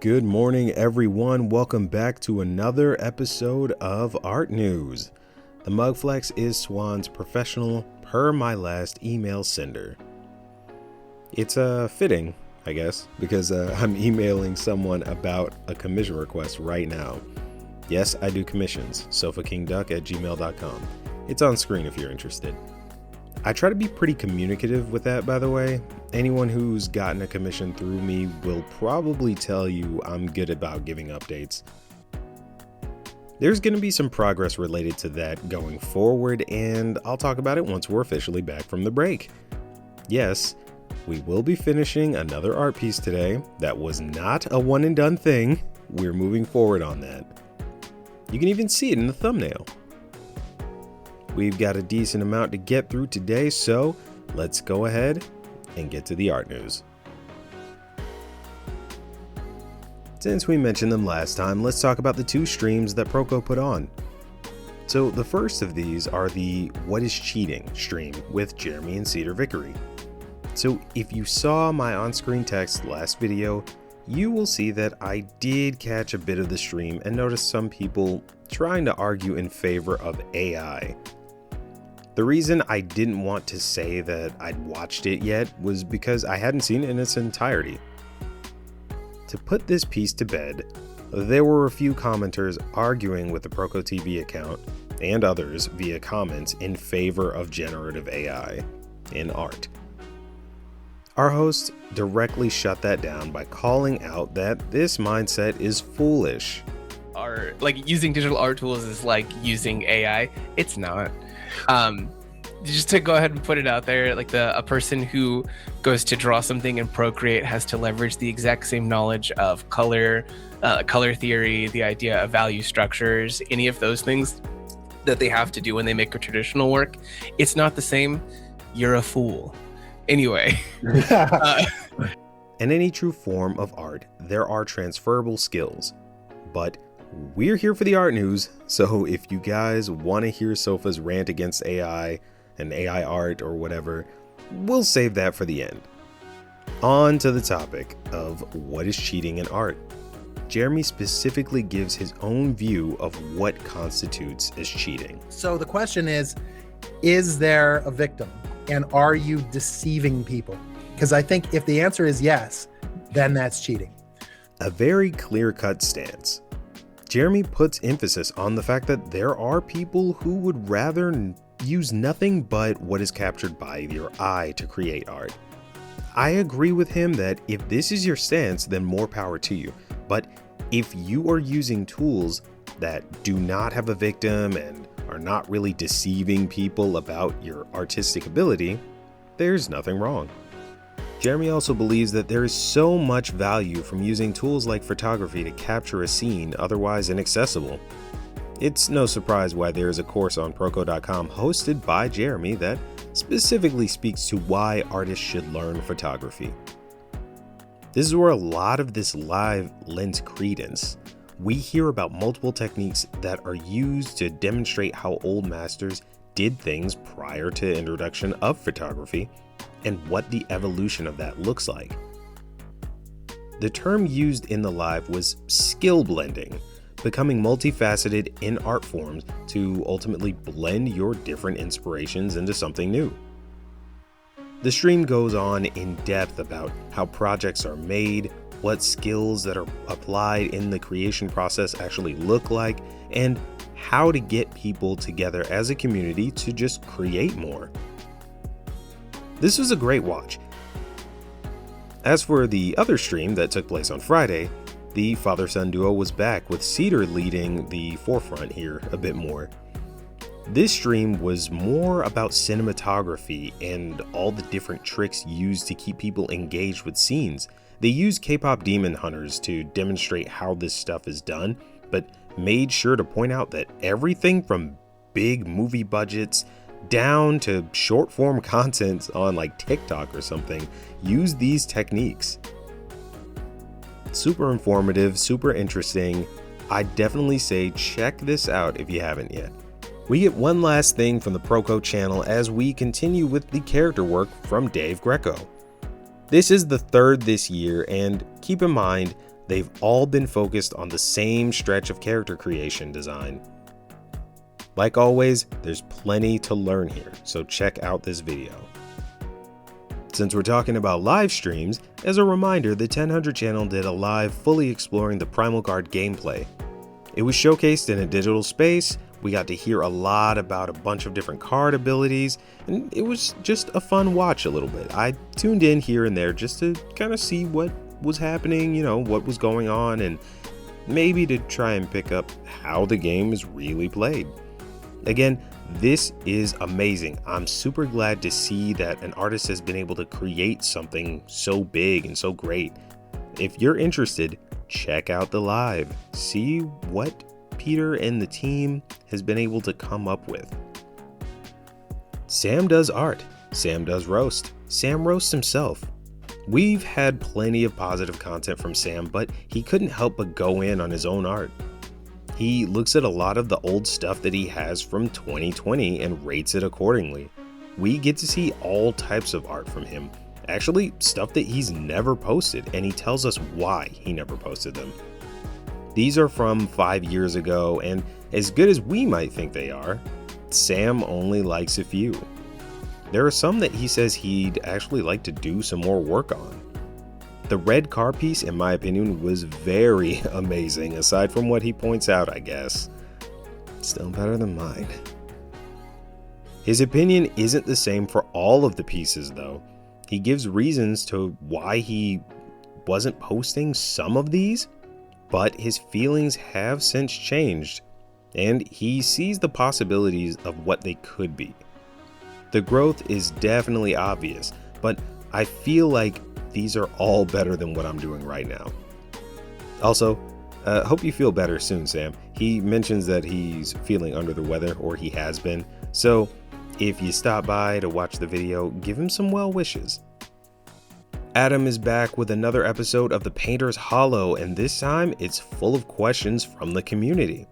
Good morning, everyone. Welcome back to another episode of Art News. The Mugflex is Swan's professional per my last email sender. It's fitting, I guess, because I'm emailing someone about a commission request right now. Yes, I do commissions. sofakingduck@gmail.com. It's on screen if you're interested. I try to be pretty communicative with that, by the way. Anyone who's gotten a commission through me will probably tell you I'm good about giving updates. There's going to be some progress related to that going forward, and I'll talk about it once we're officially back from the break. Yes, we will be finishing another art piece today. That was not a one and done thing. We're moving forward on that. You can even see it in the thumbnail. We've got a decent amount to get through today, so let's go ahead and get to the art news. Since we mentioned them last time, let's talk about the two streams that Proko put on. So the first of these are the What is Cheating stream with Jeremy and Cedar Vickery. So if you saw my on-screen text last video, you will see that I did catch a bit of the stream and noticed some people trying to argue in favor of AI. The reason I didn't want to say that I'd watched it yet was because I hadn't seen it in its entirety. To put this piece to bed, there were a few commenters arguing with the Proko TV account and others via comments in favor of generative AI in art. Our host directly shut that down by calling out that this mindset is foolish. Using digital art tools is like using AI. It's not. Just to go ahead and put it out there, like a person who goes to draw something in Procreate has to leverage the exact same knowledge of color theory, the idea of value structures, any of those things that they have to do when they make a traditional work. It's not the same. You're a fool. Anyway. In any true form of art, there are transferable skills, but we're here for the art news, so if you guys want to hear Sofa's rant against AI and AI art or whatever, we'll save that for the end. On to the topic of what is cheating in art. Jeremy specifically gives his own view of what constitutes as cheating. So the question is there a victim? And are you deceiving people? Because I think if the answer is yes, then that's cheating. A very clear-cut stance. Jeremy puts emphasis on the fact that there are people who would rather use nothing but what is captured by your eye to create art. I agree with him that if this is your stance, then more power to you. But if you are using tools that do not have a victim and are not really deceiving people about your artistic ability, there's nothing wrong. Jeremy also believes that there is so much value from using tools like photography to capture a scene otherwise inaccessible. It's no surprise why there is a course on Proko.com hosted by Jeremy that specifically speaks to why artists should learn photography. This is where a lot of this live lends credence. We hear about multiple techniques that are used to demonstrate how old masters did things prior to the introduction of photography, and what the evolution of that looks like. The term used in the live was skill blending, becoming multifaceted in art forms to ultimately blend your different inspirations into something new. The stream goes on in depth about how projects are made, what skills that are applied in the creation process actually look like, and how to get people together as a community to just create more. This was a great watch. As for the other stream that took place on Friday, the father-son duo was back with Cedar leading the forefront here a bit more. This stream was more about cinematography and all the different tricks used to keep people engaged with scenes. They used K-pop demon hunters to demonstrate how this stuff is done, but made sure to point out that everything from big movie budgets down to short form content on like TikTok or something use these techniques. Super informative, super interesting. I'd definitely say check this out if you haven't yet. We get one last thing from the Proko channel as we continue with the character work from Dave Greco. This is the third this year, and keep in mind, They've all been focused on the same stretch of character creation design. Like always, there's plenty to learn here, so check out this video. Since we're talking about live streams, as a reminder, the 1000 channel did a live fully exploring the Primal Guard gameplay. It was showcased in a digital space, we got to hear a lot about a bunch of different card abilities, and it was just a fun watch a little bit. I tuned in here and there just to kind of see what was happening, what was going on, and maybe to try and pick up how the game is really played. Again, this is amazing. I'm super glad to see that an artist has been able to create something so big and so great. If you're interested, check out the live. See what Peter and the team has been able to come up with. Sam does art. Sam does roast. Sam roasts himself. We've had plenty of positive content from Sam, but he couldn't help but go in on his own art. He looks at a lot of the old stuff that he has from 2020 and rates it accordingly. We get to see all types of art from him, actually stuff that he's never posted, and he tells us why he never posted them. These are from 5 years ago, and as good as we might think they are, Sam only likes a few. There are some that he says he'd actually like to do some more work on. The red car piece, in my opinion, was very amazing, aside from what he points out, I guess. Still better than mine. His opinion isn't the same for all of the pieces, though. He gives reasons to why he wasn't posting some of these, but his feelings have since changed, and he sees the possibilities of what they could be. The growth is definitely obvious, but I feel like these are all better than what I'm doing right now. Also, hope you feel better soon, Sam. He mentions that he's feeling under the weather, or he has been, so if you stop by to watch the video, give him some well wishes. Adam is back with another episode of The Painter's Hollow, and this time it's full of questions from the community.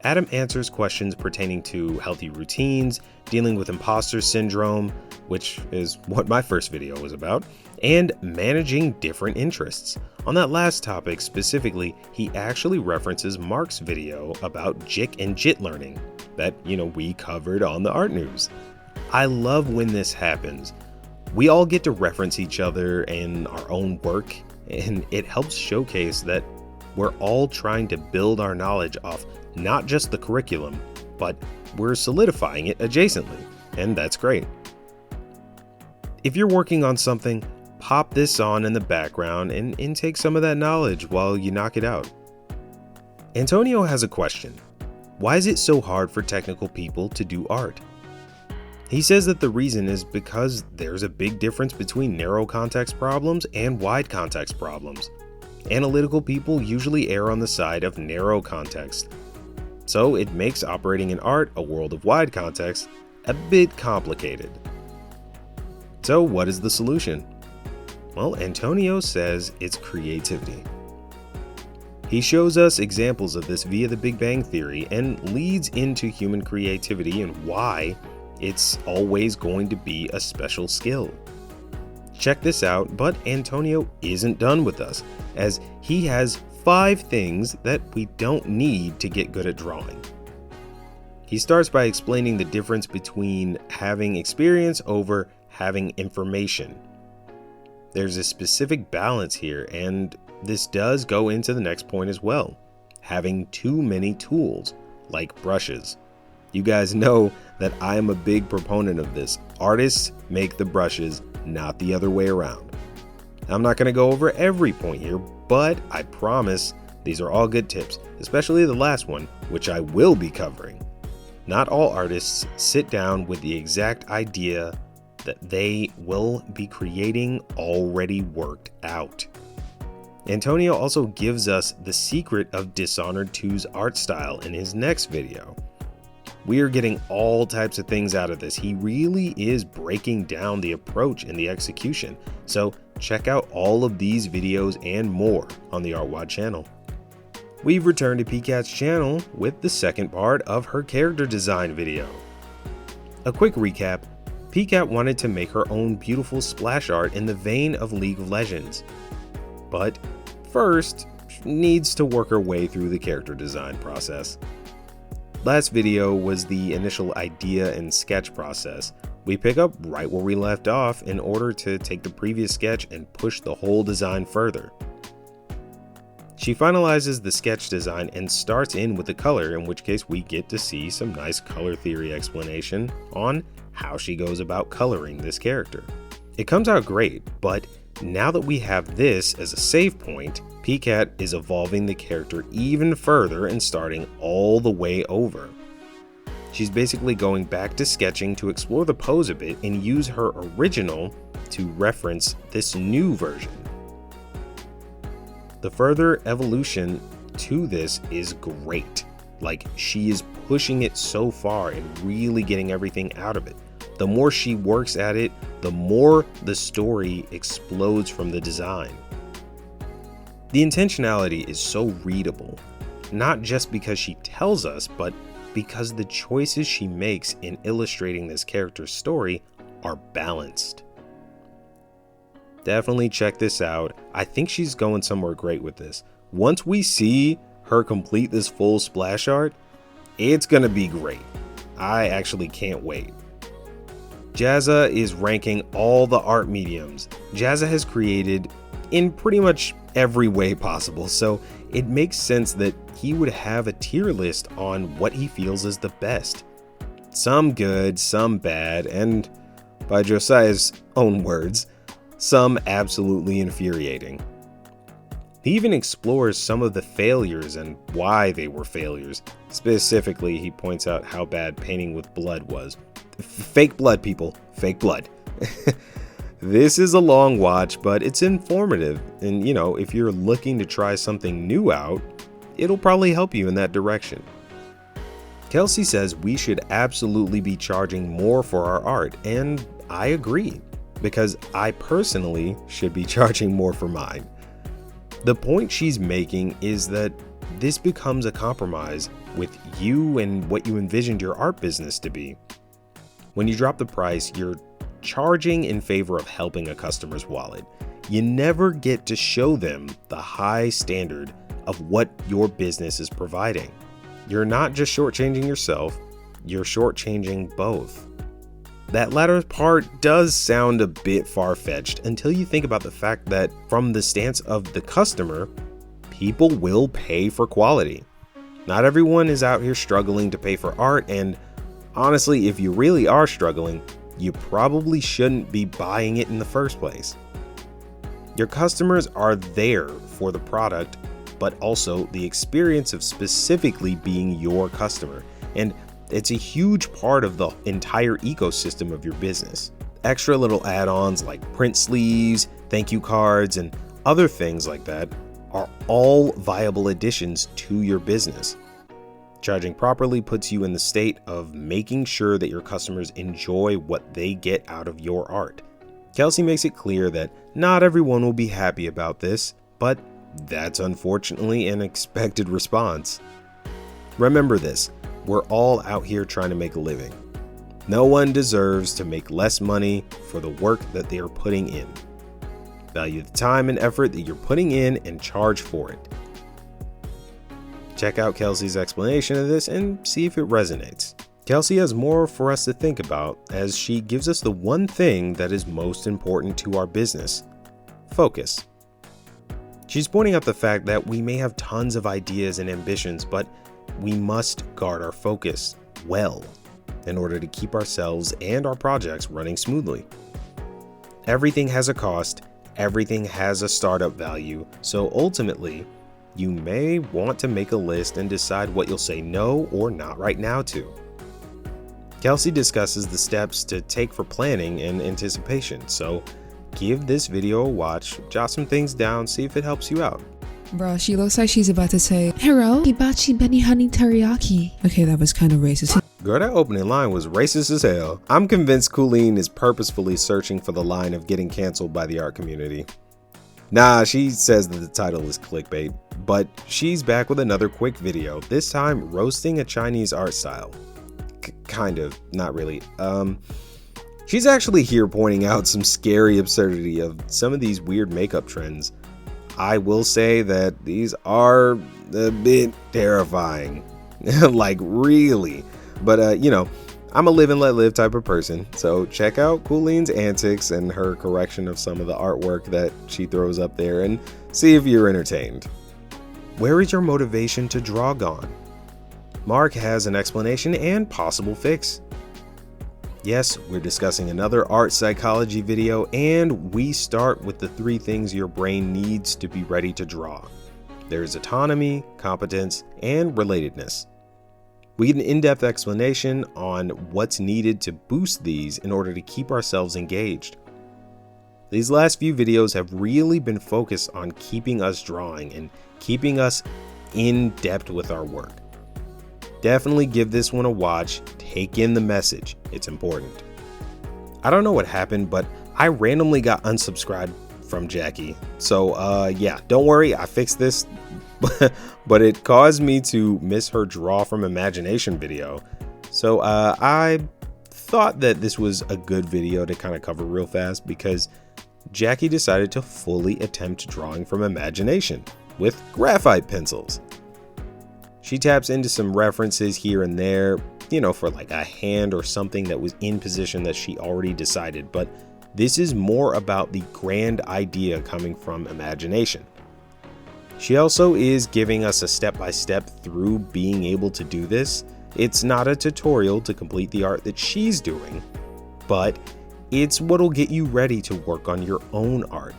Adam answers questions pertaining to healthy routines, dealing with imposter syndrome, which is what my first video was about, and managing different interests. On that last topic specifically, he actually references Marc's video about JIT and JIT learning that, we covered on the Art News. I love when this happens. We all get to reference each other and our own work, and it helps showcase that we're all trying to build our knowledge off not just the curriculum, but we're solidifying it adjacently, and that's great. If you're working on something, pop this on in the background and intake some of that knowledge while you knock it out. Antonio has a question. Why is it so hard for technical people to do art? He says that the reason is because there's a big difference between narrow context problems and wide context problems. Analytical people usually err on the side of narrow context, so it makes operating in art, a world of wide context, a bit complicated. So what is the solution? Well, Antonio says it's creativity. He shows us examples of this via the Big Bang Theory and leads into human creativity and why it's always going to be a special skill. Check this out, but Antonio isn't done with us, as he has 5 things that we don't need to get good at drawing. He starts by explaining the difference between having experience over having information. There's a specific balance here, and this does go into the next point as well. Having too many tools, like brushes. You guys know that I am a big proponent of this. Artists make the brushes, not the other way around. I'm not going to go over every point here, but I promise these are all good tips, especially the last one, which I will be covering. Not all artists sit down with the exact idea that they will be creating already worked out. Antonio also gives us the secret of Dishonored 2's art style in his next video. We are getting all types of things out of this. He really is breaking down the approach and the execution. So check out all of these videos and more on the Artwod channel. We've returned to Pikat's channel with the second part of her character design video. A quick recap, Pikat wanted to make her own beautiful splash art in the vein of League of Legends. But first, needs to work her way through the character design process. Last video was the initial idea and sketch process. We pick up right where we left off in order to take the previous sketch and push the whole design further. She finalizes the sketch design and starts in with the color, in which case we get to see some nice color theory explanation on how she goes about coloring this character. It comes out great, but now that we have this as a save point, Pikat is evolving the character even further and starting all the way over. She's basically going back to sketching to explore the pose a bit and use her original to reference this new version. The further evolution to this is great. Like, she is pushing it so far and really getting everything out of it. The more she works at it, the more the story explodes from the design. The intentionality is so readable, not just because she tells us, but because the choices she makes in illustrating this character's story are balanced. Definitely check this out. I think she's going somewhere great with this. Once we see her complete this full splash art, it's gonna be great. I actually can't wait. Jazza is ranking all the art mediums Jazza has created in pretty much every way possible, so it makes sense that he would have a tier list on what he feels is the best. Some good, some bad, and by Josiah's own words, some absolutely infuriating. He even explores some of the failures and why they were failures. Specifically, he points out how bad painting with blood was. Fake blood, people. Fake blood. This is a long watch, but it's informative. And, if you're looking to try something new out, it'll probably help you in that direction. Kelsey says we should absolutely be charging more for our art, and I agree, because I personally should be charging more for mine. The point she's making is that this becomes a compromise with you and what you envisioned your art business to be. When you drop the price, you're charging in favor of helping a customer's wallet. You never get to show them the high standard of what your business is providing. You're not just shortchanging yourself, you're shortchanging both. That latter part does sound a bit far-fetched until you think about the fact that from the stance of the customer, people will pay for quality. Not everyone is out here struggling to pay for art, and honestly, if you really are struggling, you probably shouldn't be buying it in the first place. Your customers are there for the product, but also the experience of specifically being your customer. And it's a huge part of the entire ecosystem of your business. Extra little add-ons like print sleeves, thank you cards, and other things like that are all viable additions to your business. Charging properly puts you in the state of making sure that your customers enjoy what they get out of your art. Kelsey makes it clear that not everyone will be happy about this, but that's unfortunately an expected response. Remember this, we're all out here trying to make a living. No one deserves to make less money for the work that they are putting in. Value the time and effort that you're putting in and charge for it. Check out Kelsey's explanation of this and see if it resonates. Kelsey has more for us to think about as she gives us the one thing that is most important to our business: focus. She's pointing out the fact that we may have tons of ideas and ambitions, but we must guard our focus well in order to keep ourselves and our projects running smoothly. Everything has a cost, everything has a startup value, so ultimately, you may want to make a list and decide what you'll say no or not right now to. Kelsey discusses the steps to take for planning and anticipation, so give this video a watch, jot some things down, see if it helps you out. Bro, she looks like she's about to say, "Hello, hibachi beni honey teriyaki." Okay, that was kind of racist. Girl, that opening line was racist as hell. I'm convinced Kooleen is purposefully searching for the line of getting canceled by the art community. Nah, she says that the title is clickbait, but she's back with another quick video, this time roasting a Chinese art style. Kind of, not really. She's actually here pointing out some scary absurdity of some of these weird makeup trends. I will say that these are a bit terrifying. Like, really. But, I'm a live and let live type of person. So check out Kooleen's antics and her correction of some of the artwork that she throws up there and see if you're entertained. Where is your motivation to draw gone? Marc has an explanation and possible fix. Yes, we're discussing another art psychology video, and we start with the 3 things your brain needs to be ready to draw. There's autonomy, competence, and relatedness. We get an in-depth explanation on what's needed to boost these in order to keep ourselves engaged. These last few videos have really been focused on keeping us drawing and keeping us in depth with our work. Definitely give this one a watch. Take in the message. It's important. I don't know what happened, but I randomly got unsubscribed from Jackie. So yeah, don't worry, I fixed this. But it caused me to miss her draw from imagination video. So I thought that this was a good video to kind of cover real fast because Jackie decided to fully attempt drawing from imagination with graphite pencils. She taps into some references here and there, for like a hand or something that was in position that she already decided, but this is more about the grand idea coming from imagination. She also is giving us a step-by-step through being able to do this. It's not a tutorial to complete the art that she's doing, but it's what'll get you ready to work on your own art.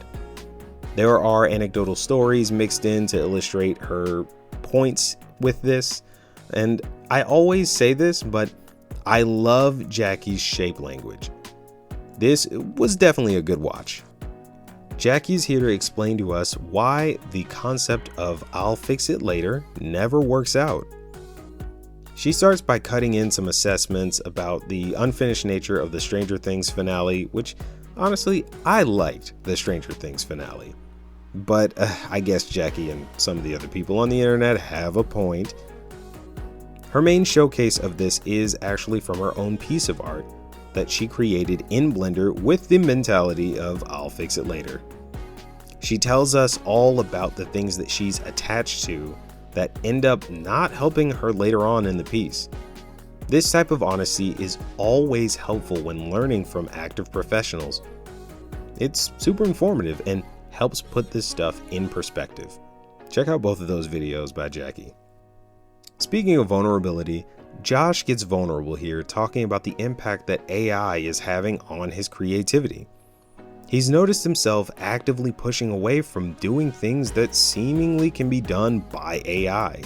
There are anecdotal stories mixed in to illustrate her points with this, and I always say this, but I love Jackie's shape language. This was definitely a good watch. Jackie's here to explain to us why the concept of "I'll fix it later" never works out. She starts by cutting in some assessments about the unfinished nature of the Stranger Things finale, which honestly, I liked the Stranger Things finale. But I guess Jackie and some of the other people on the internet have a point. Her main showcase of this is actually from her own piece of art that she created in Blender with the mentality of "I'll fix it later." She tells us all about the things that she's attached to that end up not helping her later on in the piece. This type of honesty is always helpful when learning from active professionals. It's super informative and helps put this stuff in perspective. Check out both of those videos by Jackie. Speaking of vulnerability, Josh gets vulnerable here, talking about the impact that AI is having on his creativity. He's noticed himself actively pushing away from doing things that seemingly can be done by AI.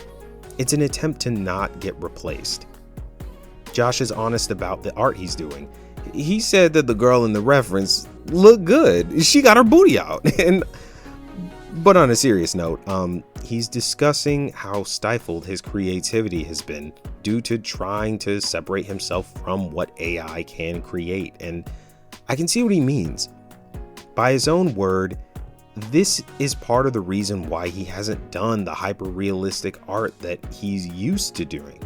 It's an attempt to not get replaced. Josh is honest about the art he's doing. He said that the girl in the reference looked good. She got her booty out. But on a serious note, he's discussing how stifled his creativity has been due to trying to separate himself from what AI can create. And I can see what he means. By his own word, this is part of the reason why he hasn't done the hyper-realistic art that he's used to doing.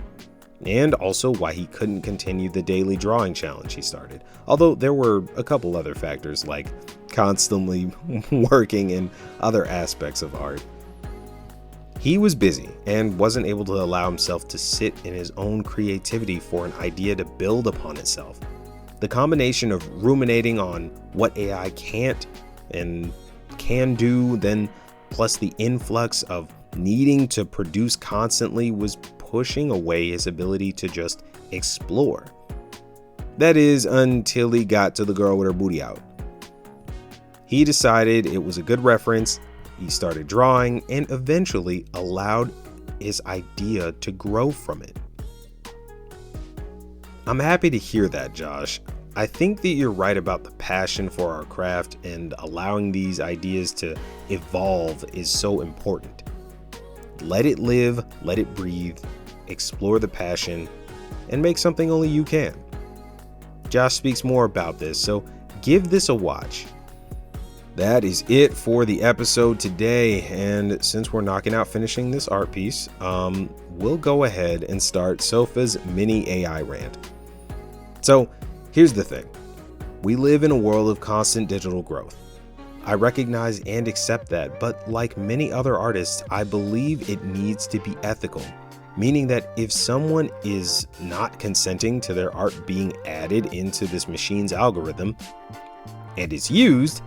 And also why he couldn't continue the daily drawing challenge he started. Although there were a couple other factors like constantly working in other aspects of art. He was busy and wasn't able to allow himself to sit in his own creativity for an idea to build upon itself. The combination of ruminating on what AI can't and can do, then plus the influx of needing to produce constantly was pushing away his ability to just explore. That is, until he got to the girl with her booty out. He decided it was a good reference, he started drawing, and eventually allowed his idea to grow from it. I'm happy to hear that, Josh. I think that you're right about the passion for our craft, and allowing these ideas to evolve is so important. Let it live, let it breathe, explore the passion, and make something only you can. Josh speaks more about this, so give this a watch. That is it for the episode today, and since we're knocking out finishing this art piece, we'll go ahead and start Sofa's mini AI rant. So here's the thing. We live in a world of constant digital growth. I recognize and accept that, but like many other artists, I believe it needs to be ethical, meaning that if someone is not consenting to their art being added into this machine's algorithm and is used,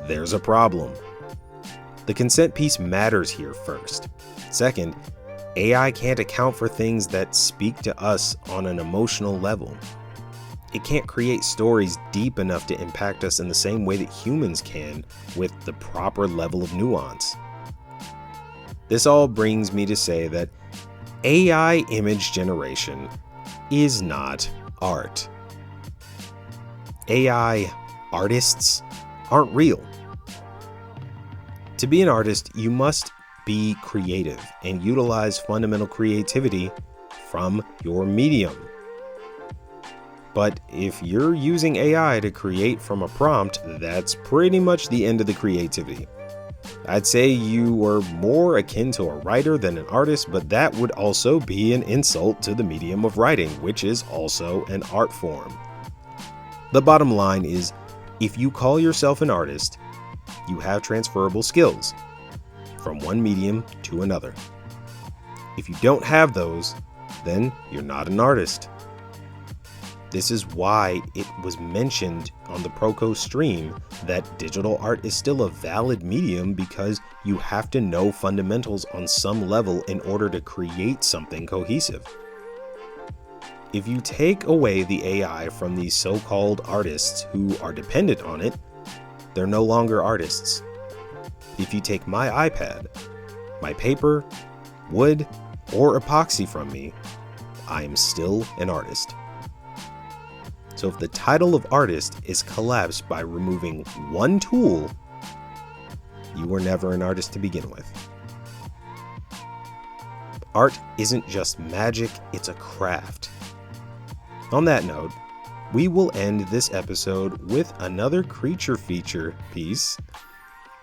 there's a problem. The consent piece matters here first. Second, AI can't account for things that speak to us on an emotional level. It can't create stories deep enough to impact us in the same way that humans can with the proper level of nuance. This all brings me to say that AI image generation is not art. AI artists aren't real. To be an artist, you must be creative and utilize fundamental creativity from your medium. But if you're using AI to create from a prompt, that's pretty much the end of the creativity. I'd say you are more akin to a writer than an artist, but that would also be an insult to the medium of writing, which is also an art form. The bottom line is, if you call yourself an artist, you have transferable skills from one medium to another. If you don't have those, then you're not an artist. This is why it was mentioned on the Proko stream that digital art is still a valid medium, because you have to know fundamentals on some level in order to create something cohesive. If you take away the AI from these so-called artists who are dependent on it, they're no longer artists. If you take my iPad, my paper, wood, or epoxy from me, I am still an artist. So if the title of artist is collapsed by removing one tool, you were never an artist to begin with. Art isn't just magic, it's a craft. On that note, we will end this episode with another creature feature piece,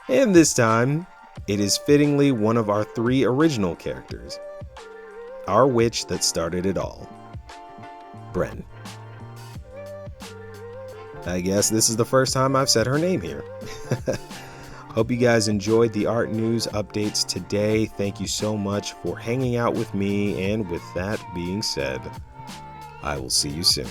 and this time it is fittingly one of our 3 original characters, our witch that started it all, Bren. I guess this is the first time I've said her name here. Hope you guys enjoyed the art news updates today. Thank you so much for hanging out with me, and with that being said, I will see you soon.